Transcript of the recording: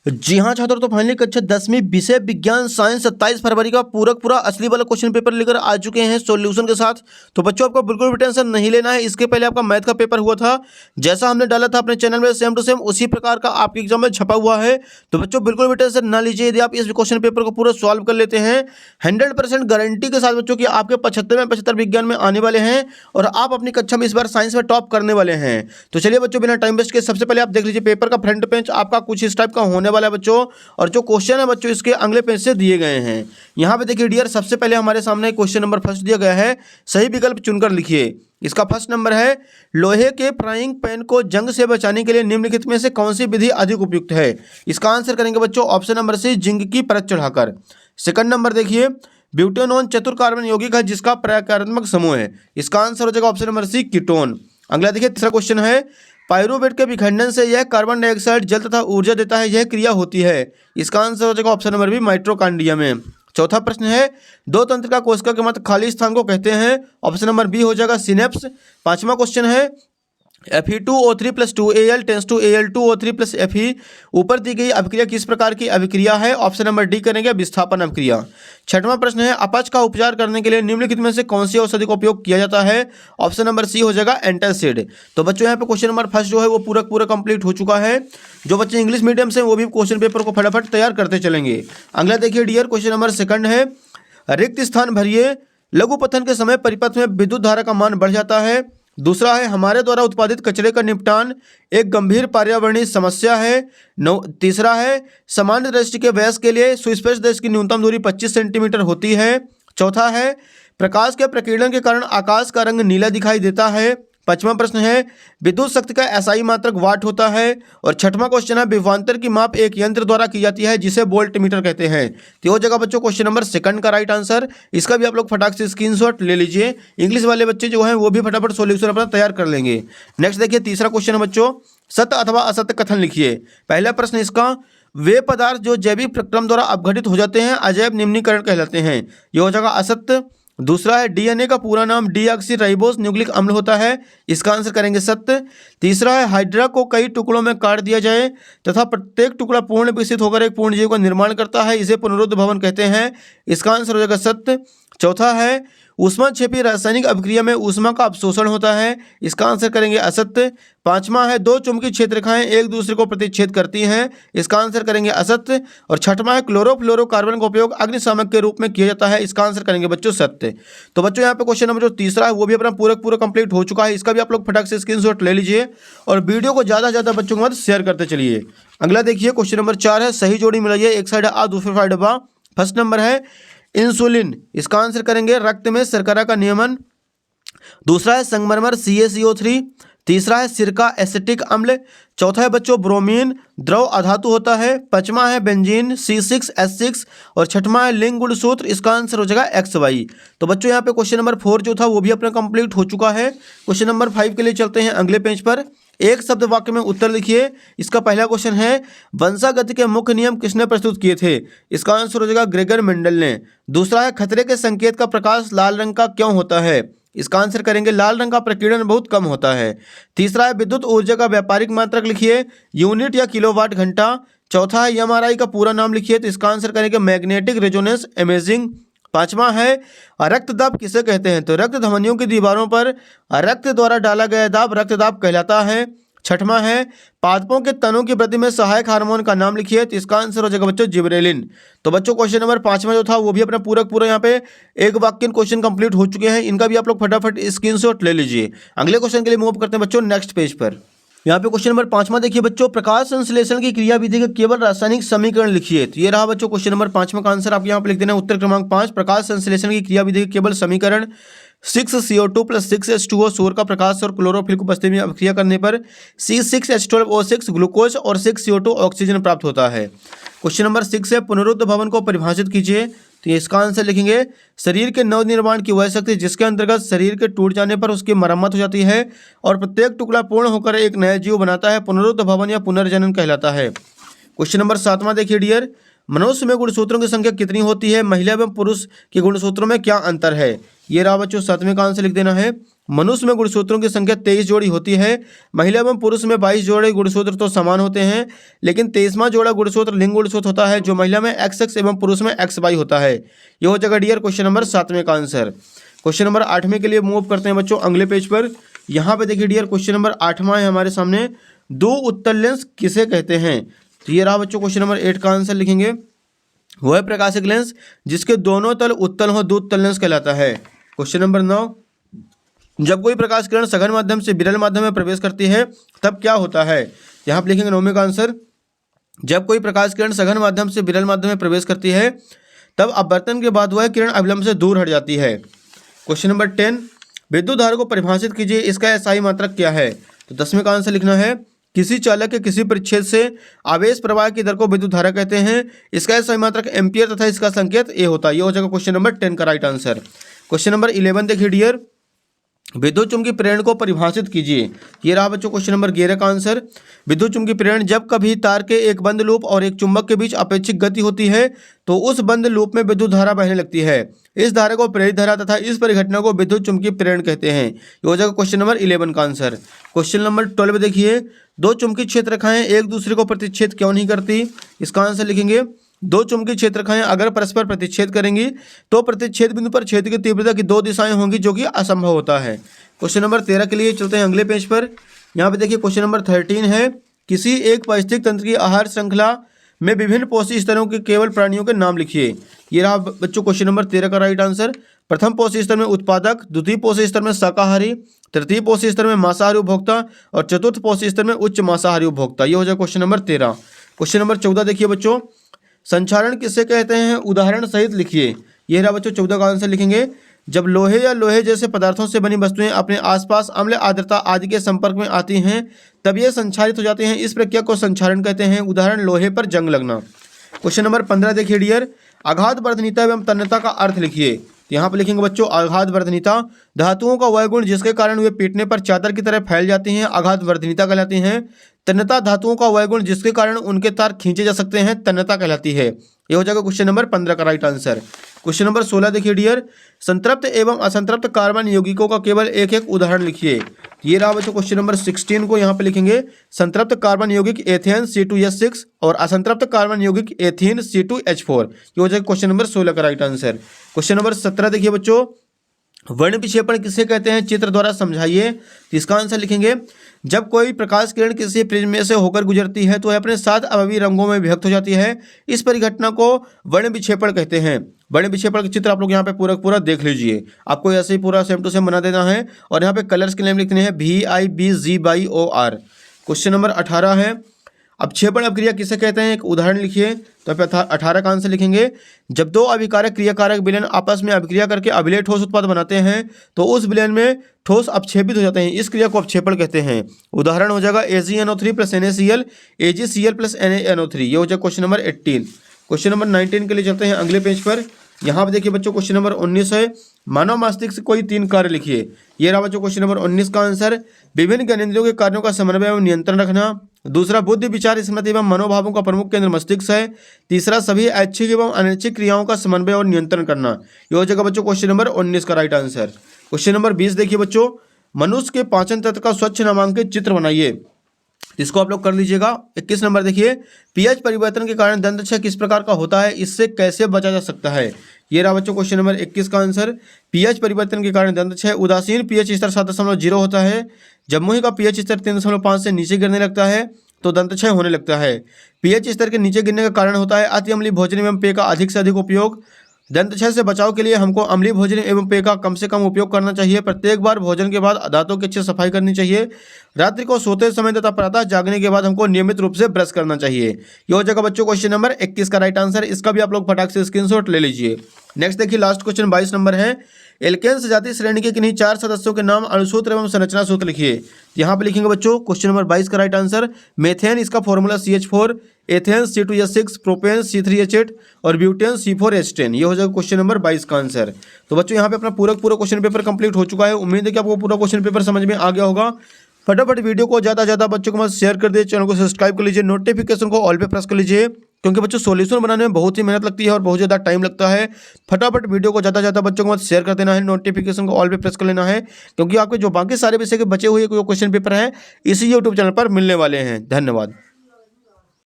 जी हाँ छात्रों, तो फाइनली कक्षा 10वीं विषय विज्ञान साइंस 27 फरवरी का पूरक पूरा असली वाला क्वेश्चन पेपर लेकर आ चुके हैं सॉल्यूशन के साथ। तो बच्चों आपको बिल्कुल भी टेंशन नहीं लेना है। इसके पहले आपका मैथ का पेपर हुआ था, जैसा हमने डाला था अपने चैनल में सेम टू सेम उसी प्रकार का आपके एग्जाम में छपा हुआ है। तो बच्चों बिल्कुल भी टेंशन ना लीजिए, यदि आप इस क्वेश्चन पेपर को पूरा सॉल्व कर लेते हैं 100% गारंटी के साथ बच्चों की आपके 75 में 75 विज्ञान में आने वाले हैं और आप अपनी कक्षा में इस बार साइंस में टॉप करने वाले हैं। तो चलिए बच्चों बिना टाइम वेस्ट के सबसे पहले आप देख लीजिए पेपर का फ्रंट पेज आपका कुछ इस टाइप का होने वाला है बच्चों, और जो क्वेश्चन है बच्चों इसके अगले पेज से दिए गए हैं। यहाँ पे देखिए डियर, सबसे पहले हमारे सामने क्वेश्चन नंबर फर्स्ट दिया गया है, सही विकल्प चुनकर लिखिए। इसका फर्स्ट नंबर है, लोहे के फ्राइंग पैन को जंग से बचाने के लिए निम्नलिखित में से कौन सी विधि अधिक उपयुक्त है। इसका आंसर करेंगे बच्चों ऑप्शन नंबर सी, जिंक की परत चढ़ाकर। सेकंड नंबर देखिए, ब्यूटेनॉन चतुर कार्बन यौगिक है जिसका प्रकारात्मक समूह है। इसका आंसर हो जाएगा ऑप्शन नंबर सी, कीटोन। अगला देखिए तीसरा क्वेश्चन है, पायरुवेट के विखंडन से यह कार्बन डाइऑक्साइड जल तथा ऊर्जा देता है, यह क्रिया होती है। इसका आंसर हो जाएगा ऑप्शन नंबर बी, माइटोकॉन्ड्रिया में। चौथा प्रश्न है, दो तंत्रिका कोशिका के मध्य खाली स्थान को कहते हैं। ऑप्शन नंबर बी हो जाएगा सिनेप्स। पांचवा क्वेश्चन है, Fe2O3 + 2Al tense to Al2O3 + Fe। ऊपर दी गई अभिक्रिया किस प्रकार की अभिक्रिया है। ऑप्शन नंबर डी करेंगे विस्थापन अभिक्रिया। छठवां प्रश्न है, अपच का उपचार करने के लिए निम्नलिखित में से कौन सी औषधि का उपयोग किया जाता है। ऑप्शन नंबर सी हो जाएगा एंटासिड। तो बच्चों यहाँ पे क्वेश्चन नंबर फर्स्ट जो है वो पूरा कंप्लीट हो चुका है। जो बच्चे इंग्लिश मीडियम से वो भी क्वेश्चन पेपर को फटाफट तैयार करते चलेंगे। अगला देखिए डियर, क्वेश्चन नंबर सेकंड है, रिक्त स्थान भरिए। लघु पतन के समय परिपथ में विद्युत धारा का मान बढ़ जाता है। दूसरा है, हमारे द्वारा उत्पादित कचरे का निपटान एक गंभीर पर्यावरणीय समस्या है। तीसरा है, सामान्य दृष्टि के वयस्क के लिए सुस्पष्ट दृष्टि की न्यूनतम दूरी 25 सेंटीमीटर होती है। चौथा है, प्रकाश के प्रकीर्णन के कारण आकाश का रंग नीला दिखाई देता है। पांचवा प्रश्न है, विद्युत शक्ति का एसआई मात्रक वाट होता है। और छठवां क्वेश्चन है, विभवांतर की माप एक यंत्र द्वारा की जाती है जिसे वोल्ट मीटर कहते हैं। तो हो जाएगा बच्चों क्वेश्चन नंबर सेकंड का राइट आंसर। इसका भी आप लोग फटाक से स्क्रीनशॉट ले लीजिए। इंग्लिश वाले बच्चे जो हैं वो भी फटाफट सॉल्यूशन अपना तैयार कर लेंगे। नेक्स्ट देखिए तीसरा क्वेश्चन है बच्चों, सत्य अथवा असत्य कथन लिखिए। पहला प्रश्न इसका, वे पदार्थ जो जैविक प्रक्रम द्वारा अपघटित हो जाते हैं अजैव निम्नीकरण कहलाते हैं। ये हो जाएगा असत्य। दूसरा है, डीएनए का पूरा नाम डीऑक्सीराइबोस न्यूक्लिक अम्ल होता है। इसका आंसर करेंगे सत्य। तीसरा है, हाइड्रा को कई टुकड़ों में काट दिया जाए तथा प्रत्येक टुकड़ा पूर्ण विकसित होकर एक पूर्ण जीव का निर्माण करता है, इसे पुनरुत्थ भवन कहते हैं। इसका आंसर हो जाएगा सत्य। चौथा है, ऊष्मा क्षेपी रासायनिक अभिक्रिया में ऊष्मा का अवशोषण होता है। इसका आंसर करेंगे असत्य। पांचवा है, दो चुंबकीय क्षेत्र रेखाएं एक दूसरे को प्रतिच्छेद करती हैं। इसका आंसर करेंगे असत्य। और छठवां है, क्लोरोफ्लोरोकार्बन का उपयोग अग्निशामक के रूप में किया जाता है। इसका आंसर करेंगे बच्चों सत्य। तो बच्चों यहाँ पे क्वेश्चन नंबर जो तीसरा है वो भी अपना पूरा कंप्लीट हो चुका है। इसका भी आप लोग फटाक से स्क्रीनशॉट ले लीजिए और वीडियो को ज़्यादा से ज़्यादा बच्चों के साथ शेयर करते चलिए। अगला देखिए क्वेश्चन नंबर 4 है, सही जोड़ी मिलाइए। एक साइड आ दूसरी साइड बा। फर्स्ट नंबर है इंसुलिन। इसका आंसर करेंगे रक्त में शर्करा का नियमन। दूसरा है संगमरमर CaCO3। तीसरा है सिरका एसिटिक अम्ल। चौथा है बच्चों ब्रोमीन द्रव अधातु होता है। पांचवा है बेंजीन C6H6 और छठवां है लिंग गुणसूत्र। इसका आंसर हो जाएगा XY। तो बच्चों यहाँ पे क्वेश्चन नंबर 4 जो था वो भी अपना कंप्लीट हो चुका है। क्वेश्चन नंबर 5 के लिए चलते हैं अगले पेज पर। एक शब्द वाक्य में उत्तर लिखिए। इसका पहला क्वेश्चन है, वंशागति के मुख्य नियम किसने प्रस्तुत किए थे। इसका आंसर हो जाएगा ग्रेगर मेंडल ने। दूसरा है, खतरे के संकेत का प्रकाश लाल रंग का क्यों होता है। इसका आंसर करेंगे लाल रंग का प्रकीर्णन बहुत कम होता है। तीसरा है, विद्युत ऊर्जा का व्यापारिक मात्रक लिखिए, यूनिट या किलोवाट घंटा। चौथा है, MRI का पूरा नाम लिखिए। तो इसका आंसर करेंगे मैग्नेटिक रेजोनेंस इमेजिंग। पांचवा है, रक्तदाब किसे कहते हैं। तो रक्त धमनियों की दीवारों पर रक्त द्वारा डाला गया दाब रक्तदाब कहलाता है। छठवां है, पादपों के तनों की वृद्धि में सहायक हार्मोन का नाम लिखिए। तो इसका आंसर हो जाएगा बच्चों जिबरेलिन। तो बच्चों क्वेश्चन नंबर 5 जो था वो भी अपना पूरा यहाँ पे एक वाक्य क्वेश्चन कंप्लीट हो चुके हैं। इनका भी आप लोग फटाफट स्क्रीनशॉट ले लीजिए। अगले क्वेश्चन के लिए मूव करते हैं बच्चों नेक्स्ट पेज पर। यहाँ पे क्वेश्चन नंबर 5 देखिए बच्चों, प्रकाश संश्लेषण की क्रिया विधि का केवल रासायनिक समीकरण लिखिए। तो ये रहा बच्चों क्वेश्चन नंबर 5 का आंसर। आप यहाँ पे लिख देना उत्तर क्रमांक 5, प्रकाश संश्लेषण की क्रिया विधि का केवल समीकरण 6CO2 + 6H2O सूर्य का प्रकाश और क्लोरोफिल को उपस्थिति में अभिक्रिया करने पर C6H12O6 ग्लूकोज और 6CO2 ऑक्सीजन प्राप्त होता है। क्वेश्चन नंबर 6 है, पुनरुत्थ भवन को परिभाषित कीजिए। तो इसका आंसर लिखेंगे, शरीर के नवनिर्माण की वह शक्ति जिसके अंतर्गत शरीर के टूट जाने पर उसकी मरम्मत हो जाती है और प्रत्येक टुकड़ा पूर्ण होकर एक नया जीव बनाता है, पुनरुत्थ भवन या पुनर्जनन कहलाता है। क्वेश्चन नंबर 7 देखिए डियर, मनुष्य में गुणसूत्रों की संख्या कितनी होती है, महिला एवं पुरुष के गुणसूत्रों में क्या अंतर है। ये रहा बच्चों 7वें का आंसर लिख देना है। मनुष्य में गुणसूत्रों की संख्या 23 जोड़ी होती है। महिला एवं पुरुष में 22 जोड़े गुणसूत्र तो समान होते हैं, लेकिन 23वां जोड़ा गुणसूत्र लिंग गुणसूत्र होता है, जो महिला में XX एवं पुरुष में XY होता है। ये हो जाएगा डियर क्वेश्चन नंबर 7वें का आंसर। क्वेश्चन नंबर 8वें के लिए मूव करते हैं बच्चों अगले पेज पर। यहाँ पे देखिए डियर क्वेश्चन नंबर 8वां है हमारे सामने, दो उत्तल लेंस किसे कहते हैं। तो ये रहा बच्चों क्वेश्चन नंबर 8 का आंसर लिखेंगे। वह प्रकाशिक लेंस जिसके दोनों तल उत्तल हो, दो उत्तल लेंस कहलाता है। क्वेश्चन नंबर 9, जब कोई प्रकाश किरण सघन माध्यम से विरल माध्यम में प्रवेश करती है तब क्या होता है। यहाँ पर लिखेंगे 9वें का आंसर, जब कोई प्रकाश किरण सघन माध्यम से विरल माध्यम में प्रवेश करती है तब अपवर्तन के बाद वह किरण अविलंब से दूर हट जाती है। क्वेश्चन नंबर 10, विद्युत धारा को परिभाषित कीजिए, इसका एसआई मात्रक क्या है। तो 10वें का आंसर लिखना है, किसी चालक के किसी परिच्छेद से आवेश प्रवाह की दर को विद्युत धारा कहते हैं। इसका एसआई मात्रक एम्पियर तथा इसका संकेत ए होता है। ये हो जाएगा क्वेश्चन नंबर 10 का राइट आंसर। क्वेश्चन नंबर 11 देखिए डियर, विद्युत चुम्बकीय प्रेरण को परिभाषित कीजिए। ये रहा बच्चों क्वेश्चन नंबर 11 का आंसर। विद्युत चुम्बकीय प्रेरण, जब कभी तार के एक बंद लूप और एक चुंबक के बीच अपेक्षिक गति होती है तो उस बंद लूप में विद्युत धारा बहने लगती है। इस धारा को प्रेरित धारा तथा इस परिघटना को विद्युत चुम्बकीय प्रेरण कहते हैं। ये हो जाएगा क्वेश्चन नंबर 11 का आंसर। क्वेश्चन नंबर 12 देखिए, दो चुंबकीय क्षेत्र रेखाएं एक दूसरे को प्रतिच्छेद क्यों नहीं करती। इसका आंसर लिखेंगे, दो चुंबकीय क्षेत्र रेखाएं अगर परस्पर प्रतिच्छेद करेंगी तो प्रतिच्छेद बिंदु पर छेद की तीव्रता की दो दिशाएं होंगी, जो कि असंभव होता है। क्वेश्चन नंबर 13 के लिए चलते हैं अगले पेज पर। यहाँ पे देखिए क्वेश्चन नंबर 13 है, किसी एक पारिस्थितिक तंत्र की आहार श्रृंखला में विभिन्न पोषी स्तरों के केवल प्राणियों के नाम लिखिए। ये रहा बच्चों क्वेश्चन नंबर 13 का राइट आंसर। प्रथम पोषी स्तर में उत्पादक, द्वितीय पोषी स्तर में शाकाहारी, तृतीय पोषी स्तर में मांसाहारी उपभोक्ता और चतुर्थ पोषी स्तर में उच्च मांसाहारी उपभोक्ता। ये हो जाए क्वेश्चन नंबर 13। क्वेश्चन नंबर 14 देखिए बच्चों, संक्षारण किसे कहते हैं, उदाहरण सहित लिखिए। यह रहा बच्चों 14 का आंसर लिखेंगे, जब लोहे या लोहे जैसे पदार्थों से बनी वस्तुएं अपने आसपास अम्ल, आर्द्रता आदि के संपर्क में आती हैं तब ये संक्षारित हो जाते हैं। इस प्रक्रिया को संक्षारण कहते हैं। उदाहरण लोहे पर जंग लगना। क्वेश्चन नंबर 15 देखिए डियर, आघात वर्धनीयता एवं तन्यता का अर्थ लिखिए। यहाँ पर लिखेंगे बच्चों, आघात वर्धनीयता, धातुओं का वह गुण जिसके कारण वे पीटने पर चादर की तरह फैल जाती हैं, आघात वर्धनीयता कहलाती हैं। तन्यता, धातुओं का वह गुण जिसके कारण उनके तार खींचे जा सकते हैं, तन्यता कहलाती है। ये हो जाएगा क्वेश्चन नंबर 15 का राइट आंसर। क्वेश्चन नंबर 16 देखिए डियर, संतृप्त एवं असंतृप्त कार्बन यौगिकों का केवल एक एक उदाहरण लिखिए। ये रहा बच्चों क्वेश्चन नंबर 16 को यहाँ पे लिखेंगे, संतृप्त कार्बन यौगिक एथेन C2H6 और असंतृप्त कार्बन यौगिक एथीन C2H4। ये हो जाएगा क्वेश्चन नंबर 16 का राइट आंसर। क्वेश्चन नंबर 17 देखिए बच्चों, वर्ण विक्षेपण किसे कहते हैं, चित्र द्वारा समझाइए। तो इसका आंसर लिखेंगे, जब कोई प्रकाश किरण किसी प्रिज्म में से होकर गुजरती है तो वह अपने 7 अवयवी रंगों में विभक्त हो जाती है। इस परिघटना को वर्ण विक्षेपण कहते हैं। वर्ण विक्षेपण का चित्र आप लोग यहाँ पे पूरा देख लीजिए। आपको ऐसे ही पूरा सेम टू सेम बना देना है और यहाँ पे कलर्स के नेम लिखने हैं VIBGBOR। क्वेश्चन नंबर 18 है, अपक्षेपण अभिक्रिया किसे कहते हैं, एक उदाहरण लिखिए। तो आप 18 का आंसर लिखेंगे, जब दो अभिकारक क्रियाकारक विलयन आपस में अभिक्रिया करके अभिलेय ठोस उत्पाद बनाते हैं तो उस विलयन में ठोस अपक्षेपित हो जाते हैं। इस क्रिया को अपक्षेपण कहते हैं। उदाहरण हो जाएगा AgNO3 + NaCl, AgCl + NaNO3। ये हो जाएगा क्वेश्चन नंबर 18। क्वेश्चन नंबर 19 के लिए चलते हैं अगले पेज पर। यहाँ पे देखिए बच्चों क्वेश्चन नंबर 19 है, मानव मस्तिष्क से कोई 3 कार्य लिखिए। ये रहा बच्चों क्वेश्चन नंबर 19 का आंसर। विभिन्न ज्ञानेंद्रियों के कार्यों का समन्वय एवं नियंत्रण रखना। दूसरा, बुद्धि, विचार, स्मृति एवं मनोभावों का प्रमुख केंद्र मस्तिष्क है। तीसरा, सभी ऐच्छिक एवं अनैच्छिक क्रियाओं का समन्वय और नियंत्रण करना। ये हो जाएगा बच्चों क्वेश्चन नंबर 19 का राइट आंसर। क्वेश्चन नंबर 20 देखिए बच्चों, मनुष्य के पाचन तंत्र का स्वच्छ नामांकित चित्र बनाइए। इसको आप लोग कर लीजिएगा। 21 नंबर देखिए, पीएच परिवर्तन के कारण दंत क्षय किस प्रकार का होता है, इससे कैसे बचा जा सकता है। ये रहा बच्चों क्वेश्चन नंबर 21 का आंसर। पीएच परिवर्तन के कारण दंत क्षय, उदासीन पीएच स्तर 7.0 होता है। जब मुंह का पीएच स्तर 3.5 से नीचे गिरने लगता है तो दंत क्षय होने लगता है। पीएच स्तर के नीचे गिरने का कारण होता है अति अम्लीय भोजन एवं पेय का अधिक से अधिक उपयोग। दंत क्षय से बचाव के लिए हमको अम्लीय भोजन एवं पेय का कम से कम उपयोग करना चाहिए। प्रत्येक बार भोजन के बाद दांतों की अच्छी सफाई करनी चाहिए। रात्रि को सोते समय तथा प्रातः जागने के बाद हमको नियमित रूप से ब्रश करना चाहिए। ये हो जाएगा बच्चों क्वेश्चन नंबर 21 का राइट आंसर। इसका भी आप लोग फटाक से स्क्रीनशॉट ले लीजिए। नेक्स्ट देखिए लास्ट क्वेश्चन 22 नंबर है, एल्केन सजातीय श्रेणी के किन्हीं 4 सदस्यों के नाम अनुसूत्र एवं संरचना सूत्र लिखिए। यहाँ पे लिखेंगे बच्चों क्वेश्चन नंबर 22 का राइट आंसर। मेथेन, इसका formula CH4, ethane C2H6, propane C3H8 और ब्यूटेन C4H10। ये हो जाएगा क्वेश्चन नंबर 22 का आंसर। तो बच्चों यहाँ पे अपना पूरा क्वेश्चन पेपर कंप्लीट हो चुका है। उम्मीद है कि आपको पूरा क्वेश्चन पेपर समझ में आ गया होगा। फटाफट वीडियो को ज़्यादा से ज़्यादा बच्चों को मत शेयर कर दीजिए, चैनल को सब्सक्राइब कर लीजिए, नोटिफिकेशन को ऑल पे प्रेस कर लीजिए क्योंकि बच्चों सॉल्यूशन बनाने में बहुत ही मेहनत लगती है और बहुत ज़्यादा टाइम लगता है। फटाफट वीडियो को ज़्यादा से ज़्यादा बच्चों के साथ शेयर कर देना है, नोटिफिकेशन को ऑल पे प्रेस कर लेना है, क्योंकि आपके जो बाकी सारे विषय के बचे हुए जो क्वेश्चन पेपर हैं इसी यूट्यूब चैनल पर मिलने वाले हैं। धन्यवाद।